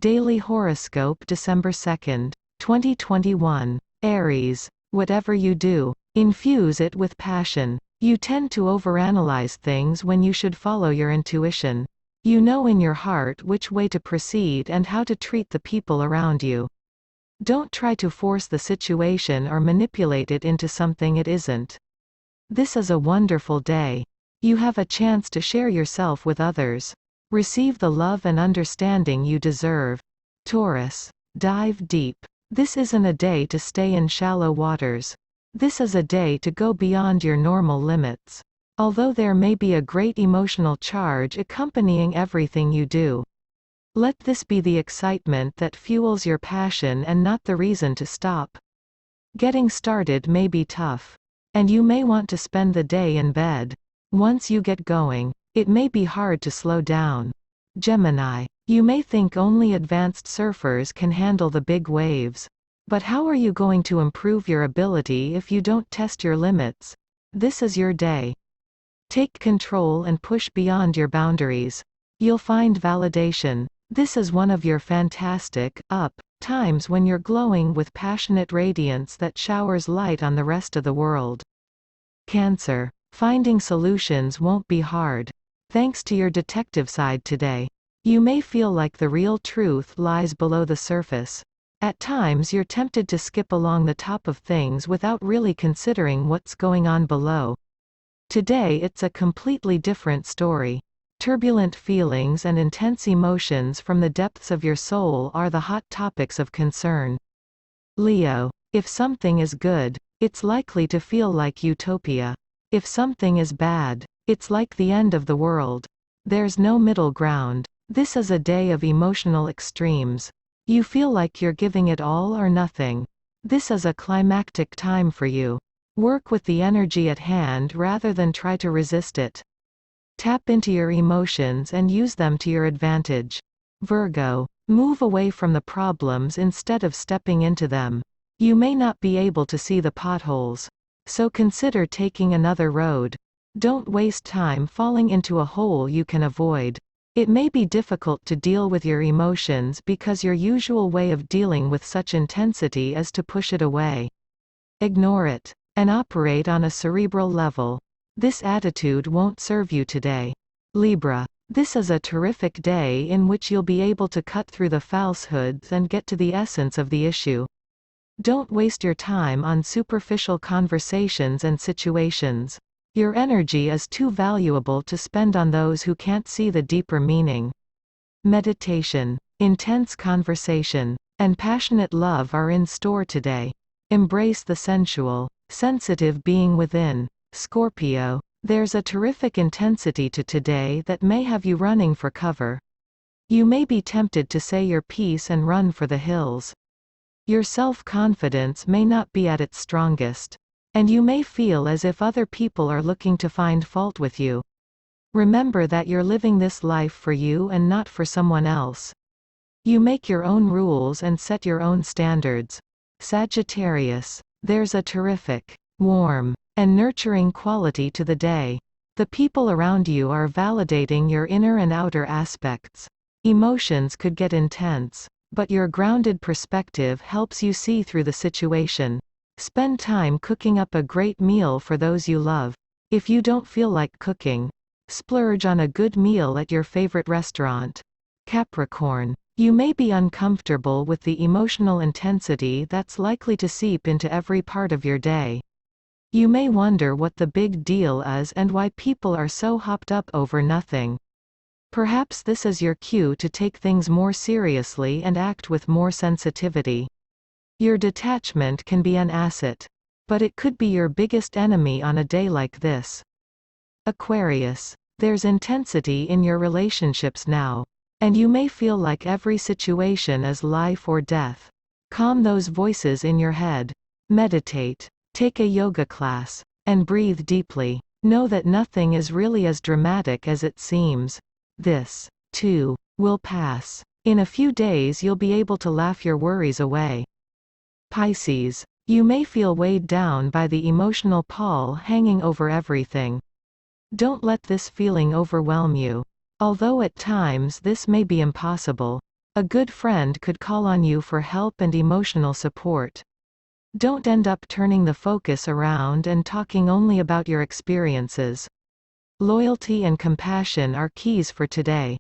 Daily Horoscope December 2nd, 2021. Aries. Whatever you do, infuse it with passion. You tend to overanalyze things when you should follow your intuition. You know in your heart which way to proceed and how to treat the people around you. Don't try to force the situation or manipulate it into something it isn't. This is a wonderful day. You have a chance to share yourself with others. Receive the love and understanding you deserve. Taurus. Dive deep. This isn't a day to stay in shallow waters. This is a day to go beyond your normal limits. Although there may be a great emotional charge accompanying everything you do. Let this be the excitement that fuels your passion and not the reason to stop. Getting started may be tough. And you may want to spend the day in bed. Once you get going, it may be hard to slow down. Gemini. You may think only advanced surfers can handle the big waves. But how are you going to improve your ability if you don't test your limits? This is your day. Take control and push beyond your boundaries. You'll find validation. This is one of your fantastic, times when you're glowing with passionate radiance that showers light on the rest of the world. Cancer. Finding solutions won't be hard. Thanks to your detective side today. You may feel like the real truth lies below the surface. At times you're tempted to skip along the top of things without really considering what's going on below. Today it's a completely different story. Turbulent feelings and intense emotions from the depths of your soul are the hot topics of concern. Leo. If something is good, it's likely to feel like utopia. If something is bad, it's like the end of the world. There's no middle ground. This is a day of emotional extremes. You feel like you're giving it all or nothing. This is a climactic time for you. Work with the energy at hand rather than try to resist it. Tap into your emotions and use them to your advantage. Virgo. Move away from the problems instead of stepping into them. You may not be able to see the potholes. So consider taking another road. Don't waste time falling into a hole you can avoid. It may be difficult to deal with your emotions because your usual way of dealing with such intensity is to push it away. Ignore it. And operate on a cerebral level. This attitude won't serve you today. Libra. This is a terrific day in which you'll be able to cut through the falsehoods and get to the essence of the issue. Don't waste your time on superficial conversations and situations. Your energy is too valuable to spend on those who can't see the deeper meaning. Meditation, intense conversation, and passionate love are in store today. Embrace the sensual, sensitive being within. Scorpio. There's a terrific intensity to today that may have you running for cover. You may be tempted to say your piece and run for the hills. Your self-confidence may not be at its strongest. And you may feel as if other people are looking to find fault with you. Remember that you're living this life for you and not for someone else. You make your own rules and set your own standards. Sagittarius. There's a terrific, warm, and nurturing quality to the day. The people around you are validating your inner and outer aspects. Emotions could get intense, but your grounded perspective helps you see through the situation. Spend time cooking up a great meal for those you love. If you don't feel like cooking, splurge on a good meal at your favorite restaurant. Capricorn. You may be uncomfortable with the emotional intensity that's likely to seep into every part of your day. You may wonder what the big deal is and why people are so hopped up over nothing. Perhaps this is your cue to take things more seriously and act with more sensitivity. Your detachment can be an asset. But it could be your biggest enemy on a day like this. Aquarius. There's intensity in your relationships now. And you may feel like every situation is life or death. Calm those voices in your head. Meditate. Take a yoga class. And breathe deeply. Know that nothing is really as dramatic as it seems. This, too, will pass. In a few days you'll be able to laugh your worries away. Pisces. You may feel weighed down by the emotional pall hanging over everything. Don't let this feeling overwhelm you. Although at times this may be impossible, A good friend could call on you for help and emotional support. Don't end up turning the focus around and talking only about your experiences. Loyalty and compassion are keys for today.